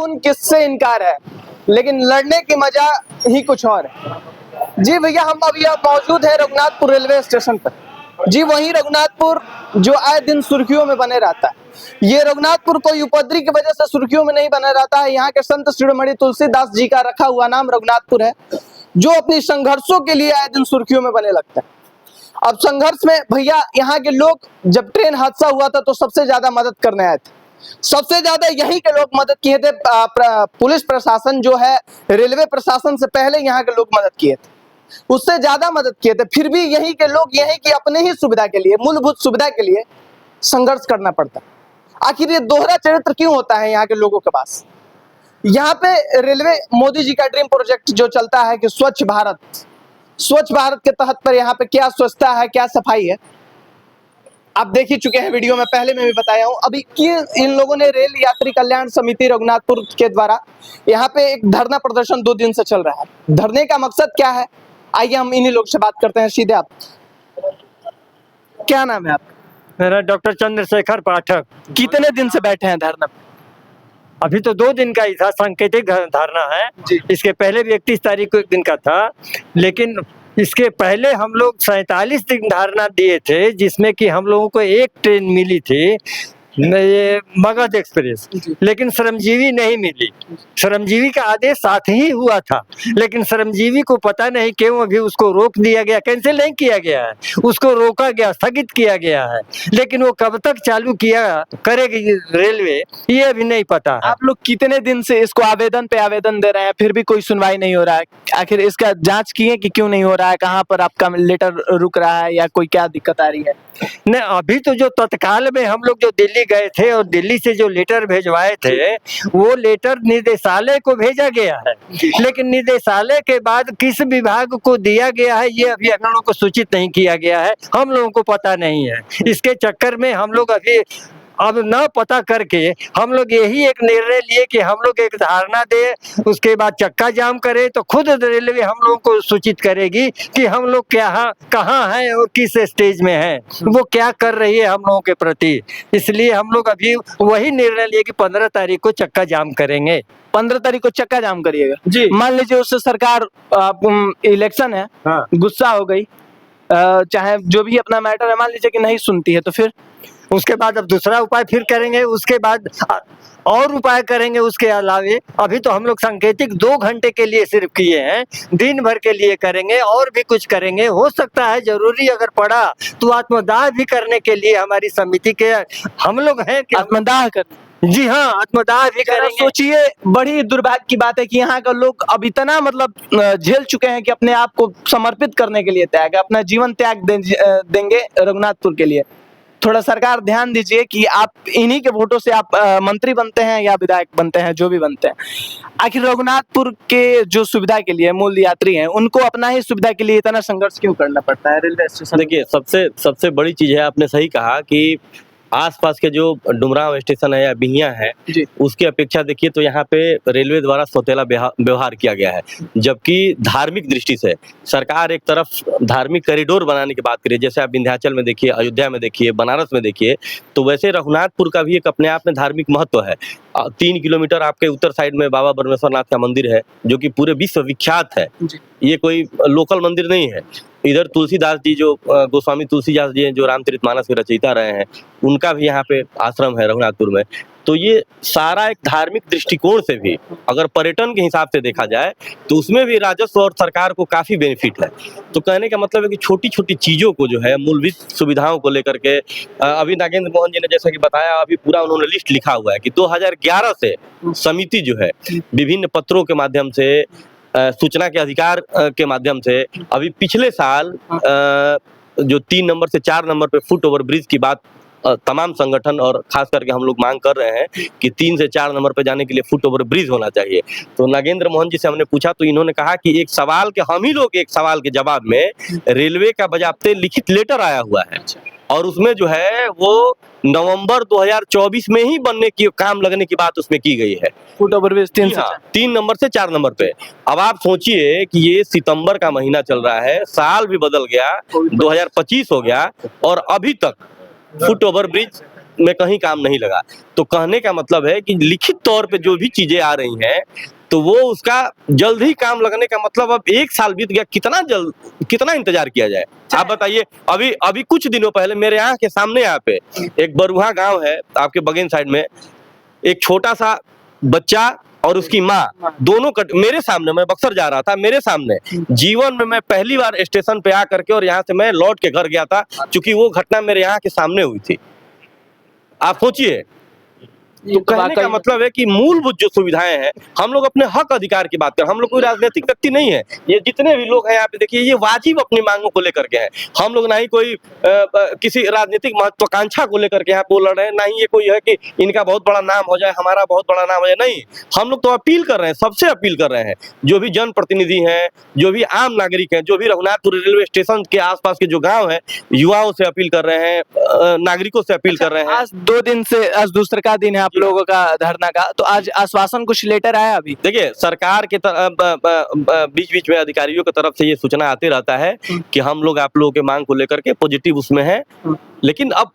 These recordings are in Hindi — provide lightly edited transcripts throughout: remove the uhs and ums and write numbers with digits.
सुकून किससे इनकार है, लेकिन लड़ने की मजा ही कुछ और है। जी भैया, हम अभी मौजूद है रघुनाथपुर रेलवे स्टेशन पर। जी वही रघुनाथपुर जो आए दिन सुर्खियों में बने रहता है। ये रघुनाथपुर कोई उपद्रवी की वजह से सुर्खियों में नहीं बना रहता है। यहाँ के संत शिरोमणि तुलसीदास जी का रखा हुआ नाम रघुनाथपुर है, जो अपनी संघर्षों के लिए आए दिन सुर्खियों में बने लगता है। अब संघर्ष में भैया यहाँ के लोग, जब ट्रेन हादसा हुआ था तो सबसे ज्यादा मदद करने आए थे। सबसे ज्यादा यही के लोग मदद किए थे। पुलिस प्रशासन जो है, रेलवे प्रशासन से पहले यहाँ के लोग मदद किए थे, उससे ज्यादा मदद किए थे। फिर भी यही के लोग यही की अपने ही सुविधा के लिए, मूलभूत सुविधा के लिए संघर्ष करना पड़ता है। आखिर ये दोहरा चरित्र क्यों होता है यहाँ के लोगों के पास? यहाँ पे रेलवे, मोदी जी का ड्रीम प्रोजेक्ट जो चलता है कि स्वच्छ भारत के तहत पर यहाँ पे क्या स्वच्छता है, क्या सफाई है, आप देख ही चुके हैं वीडियो में, पहले मैं भी बताया हूँ। अभी इन लोगों ने रेल यात्री कल्याण समिति रघुनाथपुर के द्वारा यहाँ पे एक धरना प्रदर्शन 2 दिन से चल रहा है। धरने का मकसद क्या है, आइए हम इन्हीं लोग से बात करते हैं सीधे। आप क्या नाम है आपका? मेरा डॉक्टर चंद्रशेखर पाठक। कितने दिन से बैठे हैं धरना पे? अभी तो 2 दिन का ही था, सांकेतिक धरना है। इसके पहले भी 31 तारीख को 1 दिन का था, लेकिन इसके पहले हम लोग 47 दिन धरना दिए थे, जिसमें कि हम लोगों को एक ट्रेन मिली थी, ये मगध एक्सप्रेस, लेकिन श्रमजीवी नहीं मिली। श्रमजीवी का आदेश साथ ही हुआ था, लेकिन श्रमजीवी को पता नहीं क्यों अभी उसको रोक दिया गया, कैंसिल नहीं किया गया है, उसको रोका गया, स्थगित किया गया है। लेकिन वो कब तक चालू किया करेगी रेलवे, ये अभी नहीं पता है। आप लोग कितने दिन से इसको आवेदन पे आवेदन दे रहे हैं, फिर भी कोई सुनवाई नहीं हो रहा है? आखिर इसका जांच किए कि क्यों नहीं हो रहा है, कहाँ पर आपका लेटर रुक रहा है, या कोई क्या दिक्कत आ रही है? नहीं, अभी तो जो तत्काल में हम लोग जो दिल्ली गए थे और दिल्ली से जो लेटर भेजवाए थे, वो लेटर निदेशालय को भेजा गया है, लेकिन निदेशालय के बाद किस विभाग को दिया गया है ये अभी हम लोगों को सूचित नहीं किया गया है, हम लोगों को पता नहीं है। इसके चक्कर में हम लोग अभी अब न पता करके हम लोग यही एक निर्णय लिए कि हम लोग एक धारणा दे, उसके बाद चक्का जाम करें, तो खुद रेलवे हम लोगों को सूचित करेगी कि हम लोग कहाँ हैं और किस स्टेज में हैं, वो क्या कर रही है हम लोगों के प्रति। इसलिए हम लोग अभी वही निर्णय लिए कि 15 तारीख को चक्का जाम करेंगे। 15 तारीख को चक्का जाम करिएगा जी। मान लीजिए उससे सरकार, इलेक्शन है, हाँ। गुस्सा हो गई, चाहे जो भी अपना मैटर है, मान लीजिए कि नहीं सुनती है, तो फिर उसके बाद अब दूसरा उपाय फिर करेंगे, उसके बाद और उपाय करेंगे उसके अलावे। अभी तो हम लोग सांकेतिक 2 घंटे के लिए सिर्फ किए हैं, दिन भर के लिए करेंगे और भी कुछ करेंगे। हो सकता है जरूरी अगर पड़ा तो आत्मदाह भी करने के लिए हमारी समिति के हम लोग हैं कि आत्मदाह कर। जी हाँ, आत्मदाह भी करेंगे। सोचिए, बड़ी दुर्भाग्य की बात है कि यहाँ का लोग अब इतना मतलब झेल चुके हैं कि अपने आप को समर्पित करने के लिए तैयार है, अपना जीवन त्याग देंगे रघुनाथपुर के लिए। थोड़ा सरकार ध्यान दीजिए कि आप इन्हीं के वोटों से आप मंत्री बनते हैं या विधायक बनते हैं, जो भी बनते हैं। आखिर रघुनाथपुर के जो सुविधा के लिए मूल यात्री हैं, उनको अपना ही सुविधा के लिए इतना संघर्ष क्यों करना पड़ता है रेलवे स्टेशन? देखिए, सबसे बड़ी चीज है, आपने सही कहा कि आसपास के जो डुमरांव स्टेशन है या बिहियां है, उसकी अपेक्षा देखिए तो यहाँ पे रेलवे द्वारा सौतेला व्यवहार किया गया है। जबकि धार्मिक दृष्टि से सरकार एक तरफ धार्मिक कॉरिडोर बनाने की बात करिए, जैसे आप विंध्याचल में देखिए, अयोध्या में देखिए, बनारस में देखिए, तो वैसे रघुनाथपुर का भी एक अपने आप में धार्मिक महत्व है। 3 किलोमीटर आपके उत्तर साइड में बाबा ब्रह्मेश्वरनाथ का मंदिर है, जो कि पूरे विश्व विख्यात है। ये कोई लोकल मंदिर नहीं है। इधर तुलसीदास जी, जो गोस्वामी तुलसीदास जी हैं, जो रामचरितमानस के रचयिता रहे हैं, उनका भी यहाँ पे आश्रम है रघुनाथपुर में। तो ये सारा एक धार्मिक दृष्टिकोण से भी अगर पर्यटन के हिसाब से देखा जाए तो उसमें भी राजस्व और सरकार को काफी बेनिफिट है। तो कहने का मतलब है कि छोटी छोटी चीजों को जो है, मूलभूत सुविधाओं को लेकर के अभी नागेंद्र मोहन जी ने जैसा कि बताया, अभी पूरा उन्होंने लिस्ट लिखा हुआ है कि 2011 से समिति जो है विभिन्न पत्रों के माध्यम से, सूचना के अधिकार के माध्यम से, अभी पिछले साल जो 3 नंबर से 4 नंबर पे फुट ओवर ब्रिज की बात तमाम संगठन और खास करके हम लोग मांग कर रहे हैं कि 3 से 4 नंबर पे जाने के लिए फुट ओवर ब्रिज होना चाहिए। तो नागेंद्र मोहन जी से हमने पूछा तो इन्होंने कहा कि एक सवाल के जवाब में रेलवे का बजाबते लिखित लेटर आया हुआ है, और उसमें जो है वो नवंबर 2024 में ही बनने की काम लगने की बात उसमें की गई है। फुट ओवर ब्रिज 3 नंबर से 4 नंबर पे। अब आप सोचिए कि ये सितंबर का महीना चल रहा है, साल भी बदल गया, 2025 हो गया और अभी तक फुट ओवर ब्रिज में कहीं काम नहीं लगा। तो कहने का मतलब है कि लिखित तौर पे जो भी चीजें आ रही हैं तो वो उसका जल्द ही काम लगने का मतलब, अब 1 साल बीत गया, कितना इंतजार किया जाए। आप बताइए, अभी अभी कुछ दिनों पहले मेरे यहाँ के सामने यहाँ पे एक बरुहा गांव है आपके बगेन साइड में, एक छोटा सा बच्चा और उसकी माँ दोनों मेरे सामने, मैं बक्सर जा रहा था, मेरे सामने, जीवन में मैं पहली बार स्टेशन पे आकर के और यहाँ से मैं लौट के घर गया था, क्योंकि वो घटना मेरे यहाँ के सामने हुई थी। आप सोचिए, तो कहने का मतलब है कि मूलभूत जो सुविधाएं हैं, हम लोग अपने हक अधिकार की बात करें। हम लोग कोई राजनीतिक व्यक्ति नहीं है, ये जितने भी लोग हैं यहाँ पे देखिए, ये वाजिब अपनी मांगों को लेकर के हैं। हम लोग ना ही कोई किसी राजनीतिक महत्वाकांक्षा को लेकर के यहाँ पे लड़ रहे हैं, ना ही ये कोई है कि इनका बहुत बड़ा नाम हो जाए, हमारा बहुत बड़ा नाम हो जाए। नहीं, हम लोग तो अपील कर रहे हैं, सबसे अपील कर रहे हैं, जो भी जनप्रतिनिधि हैं, जो भी आम नागरिक हैं, जो भी रघुनाथपुर रेलवे स्टेशन के आसपास के जो गाँव है, युवाओं से अपील कर रहे हैं, नागरिकों से अपील कर रहे हैं। आज 2 दिन से, आज दूसरा का दिन है आप लोगों का धरना का, तो आज आश्वासन कुछ लेटर आया अभी? देखिए, सरकार के बीच बीच में अधिकारियों की तरफ से ये सूचना आते रहता है कि हम लोग आप लोगों के मांग को लेकर के पॉजिटिव उसमें है, लेकिन अब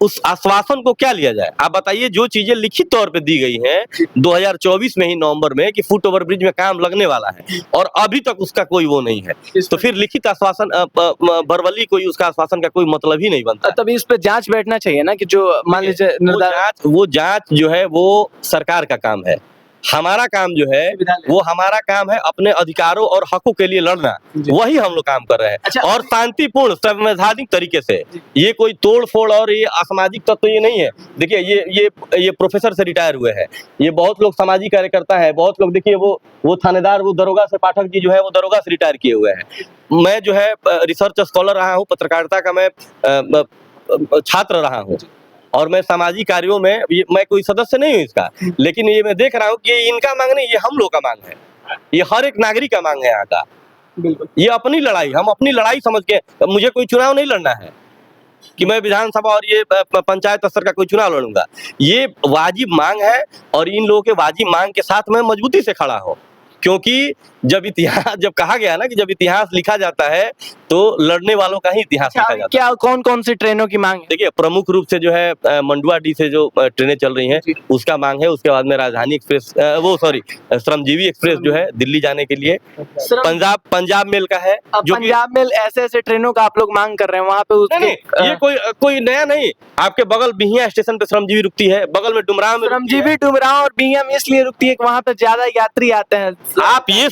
उस आश्वासन को क्या लिया जाए? आप बताइए, जो चीजें लिखित तौर पे दी गई हैं 2024 में ही नवंबर में कि फुट ओवर ब्रिज में काम लगने वाला है, और अभी तक उसका कोई वो नहीं है, तो फिर लिखित आश्वासन, बरवली कोई उसका आश्वासन का कोई मतलब ही नहीं बनता। तभी इस पे जांच बैठना चाहिए ना, कि जो मान लीजिए वो जांच जो है वो सरकार का काम है। हमारा काम जो है वो, हमारा काम है अपने अधिकारों और हकों के लिए लड़ना, वही हम लोग काम कर रहे हैं। अच्छा, और शांतिपूर्ण संवैधानिक तरीके से, ये कोई तोड़ फोड़ और ये असामाजिक तत्व तो ये नहीं है। देखिए, ये प्रोफेसर से रिटायर हुए हैं, ये बहुत लोग सामाजिक कार्यकर्ता है, बहुत लोग, देखिए वो थानेदार, वो दरोगा से, पाठक जी जो है वो दरोगा से रिटायर किए हुए हैं। मैं जो है रिसर्च स्कॉलर रहा हूँ, पत्रकारिता का मैं छात्र रहा हूँ, और मैं सामाजिक कार्यों में, मैं कोई सदस्य नहीं हूँ इसका, लेकिन ये मैं देख रहा हूँ कि ये इनका मांग नहीं, ये हम लोग का मांग है, ये हर एक नागरिक का मांग है यहाँ का। बिल्कुल, ये अपनी लड़ाई, हम अपनी लड़ाई समझ के, मुझे कोई चुनाव नहीं लड़ना है कि मैं विधानसभा और ये पंचायत स्तर का कोई चुनाव लड़ूंगा। ये वाजिब मांग है, और इन लोगों के वाजिब मांग के साथ मैं मजबूती से खड़ा हूँ, क्योंकि जब कहा गया ना कि जब इतिहास लिखा जाता है तो लड़ने वालों का ही इतिहास लिखा जाता है। क्या कौन कौन सी ट्रेनों की मांग है? देखिए, प्रमुख रूप से जो है मंडुआ डी से जो ट्रेनें चल रही हैं उसका मांग है। उसके बाद में राजधानी एक्सप्रेस, श्रमजीवी एक्सप्रेस जो है दिल्ली जाने के लिए, पंजाब मेल का है, जो पंजाब मेल, ऐसे ट्रेनों का आप लोग मांग कर रहे हैं वहाँ पे? नहीं, ये कोई नया नहीं। आपके बगल बिहिया स्टेशन पे श्रमजीवी रुकती है, बगल में डुमरांव में श्रमजीवी डुमरांव और बिहिया में इसलिए रुकती है कि वहाँ पे ज्यादा यात्री आते हैं। आप ये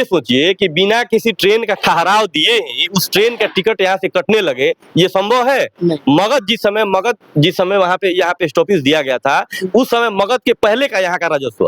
सोचिए कि बिना किसी ट्रेन का ठहराव दिए ही उस ट्रेन का टिकट यहाँ से कटने लगे, ये संभव है? मगध जिस समय वहाँ पे स्टॉपेज दिया गया था, उस समय मगध के पहले का यहाँ का राजस्व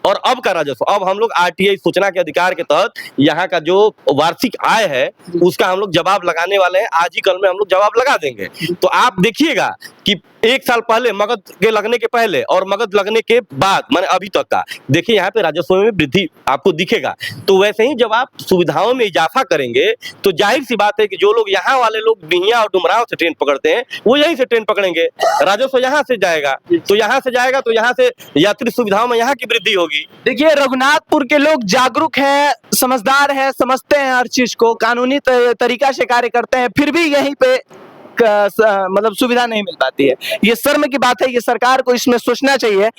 और अब का राजस्व, अब हम लोग आरटीआई सूचना के अधिकार के तहत यहाँ का जो वार्षिक आय है उसका हम लोग जवाब लगाने वाले हैं। आज ही कल में हम लोग जवाब लगा देंगे। तो आप देखिएगा कि 1 साल पहले, मगध के लगने के पहले और मगध लगने के बाद, माने अभी तक का, देखिए यहाँ पे राजस्व में वृद्धि आपको दिखेगा। तो वैसे ही जब आप सुविधाओं में इजाफा करेंगे तो जाहिर सी बात है कि जो लोग यहाँ वाले लोग बिहिया और डुमरांव से ट्रेन पकड़ते हैं वो यहीं से ट्रेन पकड़ेंगे, राजस्व यहाँ से जाएगा, तो यहाँ से यात्री सुविधाओं में यहाँ की वृद्धि होगी। देखिए, रघुनाथपुर के लोग जागरूक हैं, समझदार हैं, समझते हैं हर चीज को, कानूनी तरीका से कार्य करते हैं, फिर भी यहीं पे मतलब सुविधा नहीं मिल पाती है। ये शर्म की बात है, ये सरकार को इसमें सोचना चाहिए।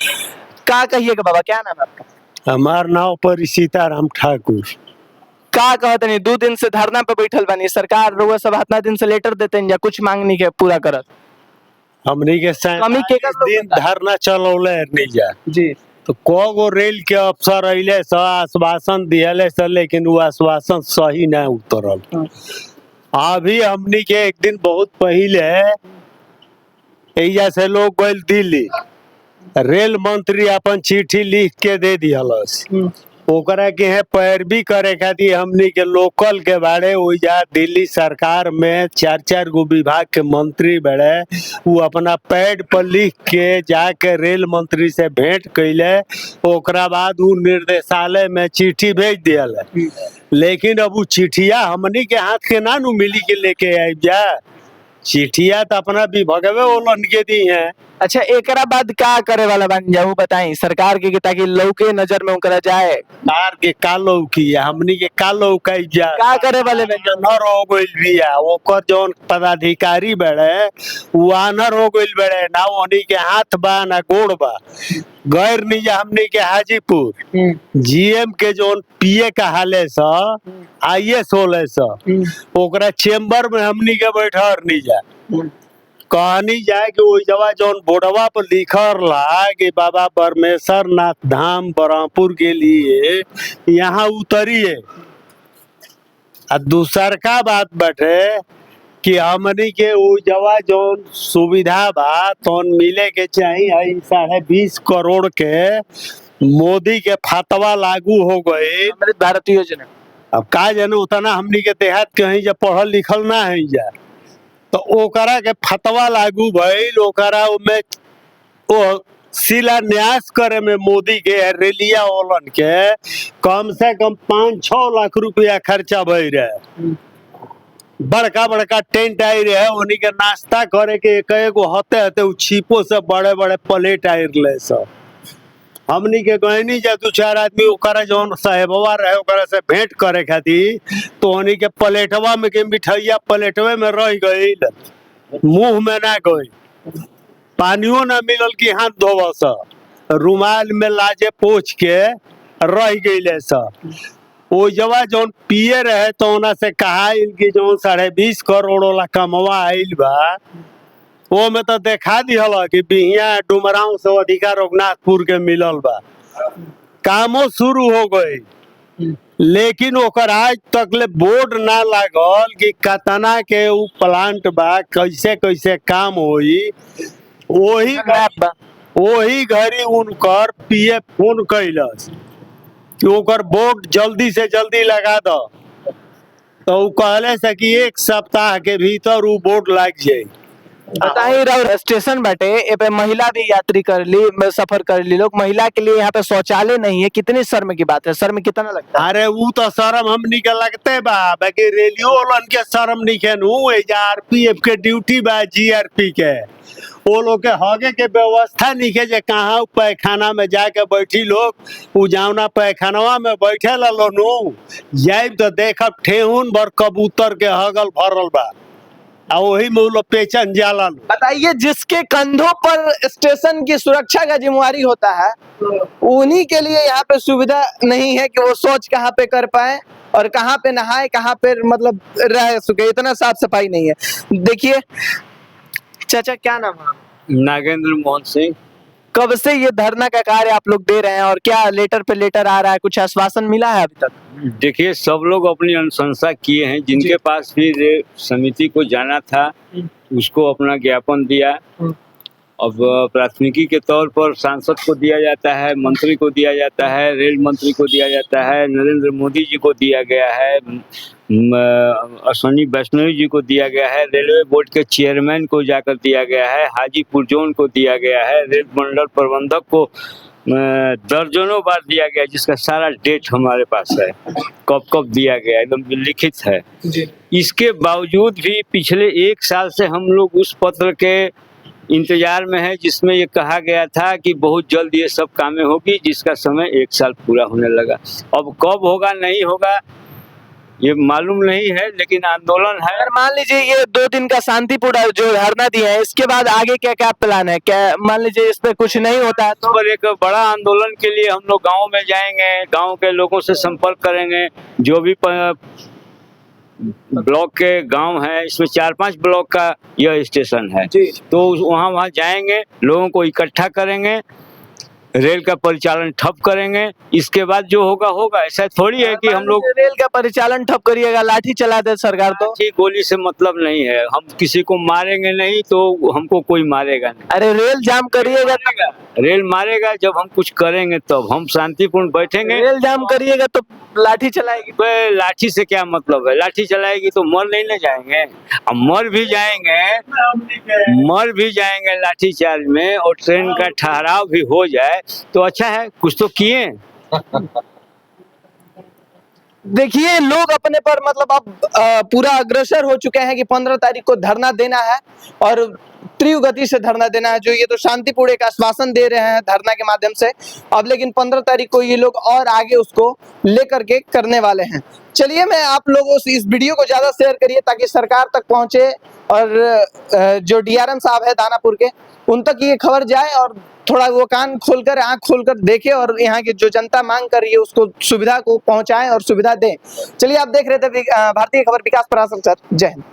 क्या कहिएगा बाबा, क्या नाम है आपका? हमार नाम पर सीताराम ठाकुर। का कहते नहीं, 2 दिन से धरना पे बैठल बनी, सरकार रोज सब इतना दिन से लेटर देते हैं या कुछ मांग नहीं के पूरा करत? हमनी के दिन धरना चलौले नहीं जा जी, तो को रेल के अफसर अइले से आश्वासन दिले से, लेकिन वो आश्वासन सही नहीं उतरल। अभी हमनी के एक दिन बहुत पहले एजा से लोग गए दिल्ली, रेल मंत्री अपन चिट्ठी लिख के दे दिहलस, ओकरा के है पैरवी करे खातिर हमनी के लोकल के बारे ओइजा दिल्ली सरकार में 4 गो विभाग के मंत्री बड़े, वो अपना पैड पर लिख के जाके रेल मंत्री से भेंट कैले, ओकरा बाद वो निर्देशालय में चिट्ठी भेज दियल। लेकिन अब वो चिट्ठिया हमनी के हाथ के ना नु मिली के लेके आई जा, चिट्ठिया तो अपना विभागवे ओलन के दी है। अच्छा एकरा बाद का करे वाला बन जाऊ बताई सरकार के, ताकि लौके नजर में ओकरा जाए कार के कालो की हमनी के कालो कई जा का करे वाले बन जाऊ। आनर हो गइल बिया, ओकर जौन पदाधिकारी बड़े वो आनर हो गइल बड़े ना, उन्हीं के हाथ बा ना गोड़ बा। गैर निजा हमनी के हाजीपुर जीएम के जौन पीए का हाले सा आईएस होले सा, ओकरा चेम्बर में हमनी के बैठर निजा कहानी जाए कि वो जवा जौन बोर्डवा पर लिखल ला कि बाबा परमेश्वर नाथ धाम बरहमपुर के लिए यहाँ उतरिए। आ दूसर का बात बटे कि हमनी के वो जवा जौन सुविधा बा तौन मिले के चाहिए 20.5 करोड़ के मोदी के फतवा लागू हो गए अमृत भारत योजना। अब का जाने उतना हमनी के देहात कहीं जब पढ़ल लिखल ना है जा, तो ओकरा के फतवा लागू भइल, ओकरा में ओ शिलान्यास करे में मोदी के रेलिया ओलन के कम से कम 5-6 लाख रुपया खर्चा भई रहे। बड़का बड़का टेंट आई रहे, उन्हीं के नाश्ता करे के एक एगो हते हते उ छिपो से बड़े बड़े प्लेट आई रहे सब। हमनी के गहनी जा 2-4 आदमी ओकरा जौन साहेबवा रहे ओकरा से भेंट करे खातिर, तो उन्हीं के प्लेटवा में के मिठाइया प्लेटवे में रह गइल, मुंह में ना गई, पानियो ना मिलल कि हाथ धोव सा, रुमाल में लाजे पोछ के रह गइले सा। वो जवा जौन पिए रहे तो उना से कहा कि जौन 20.5 करोड़ वाला कमवा आइल बा वो में तो देखा दिहल कि बिहिया डुमराव से अधिका रघुनाथपुर के मिलल बा, कामो शुरू हो गई, लेकिन ओकर आज तक ले बोर्ड ना लागल कि कतना के उ प्लांट बा कैसे कैसे काम होई। वही घड़ी उनकर पीए फोन कैलस कि ओकर बोर्ड जल्दी से जल्दी लगा दो, तो उ कहले से कि 1 सप्ताह के भीतर उ बोर्ड लग जाए। बताइए राउर स्टेशन बाटे ए पे महिला भी यात्री कर ली, सफर कर ली लोग, महिला के लिए यहाँ पे शौचालय नहीं है, कितनी शर्म की बात है, शर्म कितना लगता है। अरे वो तो शर्म हमनी के लगते बा, बाकी रेलियो वालन के शर्म निके नु, आरपीएफ के ड्यूटी बा, जीआरपी के वो लोग के हगे के व्यवस्था निके जे कहाँ पैखाना में जाके बैठी लोग, उ जावना पैखानवा में बैठे ला लो नु जाइब तो देखब ठेहुन भर कबूतर के हगल भरल बा, वही में लोग पेचन जाला। बताइए जिसके कंधों पर स्टेशन की सुरक्षा का जिम्मेवारी होता है उन्हीं के लिए यहाँ पे सुविधा नहीं है कि वो शौच कहाँ पे कर पाए और कहाँ पे नहाए, कहाँ पे मतलब रह सके, इतना साफ सफाई नहीं है। देखिए चाचा क्या नाम है? नागेंद्र मोहन सिंह। कब से ये धरना का कार्य आप लोग दे रहे हैं और क्या लेटर पे लेटर आ रहा है, कुछ आश्वासन मिला है अभी तक? देखिए सब लोग अपनी अनुशंसा किए हैं, जिनके पास भी समिति को जाना था उसको अपना ज्ञापन दिया। अब प्राथमिकी के तौर पर सांसद को दिया जाता है, मंत्री को दिया जाता है, रेल मंत्री को दिया जाता है, नरेंद्र मोदी जी को दिया गया है, अश्विनी वैष्णव जी को दिया गया है, रेलवे बोर्ड के चेयरमैन को जाकर दिया गया है, हाजीपुर जोन को दिया गया है, रेल मंडल प्रबंधक को दर्जनों बार दिया गया, जिसका सारा डेट हमारे पास है, कब कब दिया गया एकदम लिखित है जी। इसके बावजूद भी पिछले 1 साल से हम लोग उस पत्र के इंतजार में है जिसमें ये कहा गया था कि बहुत जल्द ये सब कामें होगी, जिसका समय 1 साल पूरा होने लगा। अब कब होगा नहीं होगा ये मालूम नहीं है, लेकिन आंदोलन है। अगर मान लीजिए ये 2 दिन का शांतिपूर्ण जो धरना दिया है, इसके बाद आगे क्या क्या प्लान है? क्या मान लीजिए इस पे कुछ नहीं होता है तो पर एक बड़ा आंदोलन के लिए हम लोग गाँव में जाएंगे, गाँव के लोगों से संपर्क करेंगे, जो भी ब्लॉक के गांव है, इसमें 4-5 ब्लॉक का यह स्टेशन है, तो वहाँ जाएंगे, लोगों को इकट्ठा करेंगे, रेल का परिचालन ठप करेंगे, इसके बाद जो होगा होगा। ऐसा थोड़ी है कि हम लोग रेल का परिचालन ठप करिएगा, लाठी चला दे सरकार, तो गोली से मतलब नहीं है, हम किसी को मारेंगे नहीं तो हमको कोई मारेगा नहीं। अरे रेल जाम करिएगा, रेल मारेगा जब हम कुछ करेंगे तब हम शांतिपूर्ण बैठेंगे। रेल जाम करिएगा तो लाठी चलाएगी, लाठी से क्या मतलब है, लाठी चलाएगी तो मर नहीं ले जाएंगे, अब मर भी जाएंगे लाठी चार्ज में, और ट्रेन का ठहराव भी हो जाए तो अच्छा है, कुछ तो किए। देखिए लोग अपने पर मतलब अब पूरा अग्रसर हो चुके हैं कि 15 तारीख को धरना देना है, और तीव्र गति से धरना देना है। जो ये तो शांतिपूर्ण एक आश्वासन दे रहे हैं धरना के माध्यम से, अब लेकिन 15 तारीख को ये लोग और आगे उसको लेकर के करने वाले हैं। चलिए, मैं आप लोगों से इस वीडियो को ज्यादा शेयर करिए ताकि सरकार तक पहुंचे और जो डीआरएम साहब है दानापुर के, उन तक ये खबर जाए और थोड़ा वो कान खोलकर आंख खोलकर देखे और यहाँ की जो जनता मांग कर रही है उसको सुविधा को पहुंचाएं और सुविधा दें। चलिए, आप देख रहे थे भारतीय खबर, विकास पराशर सर, जय हिंद।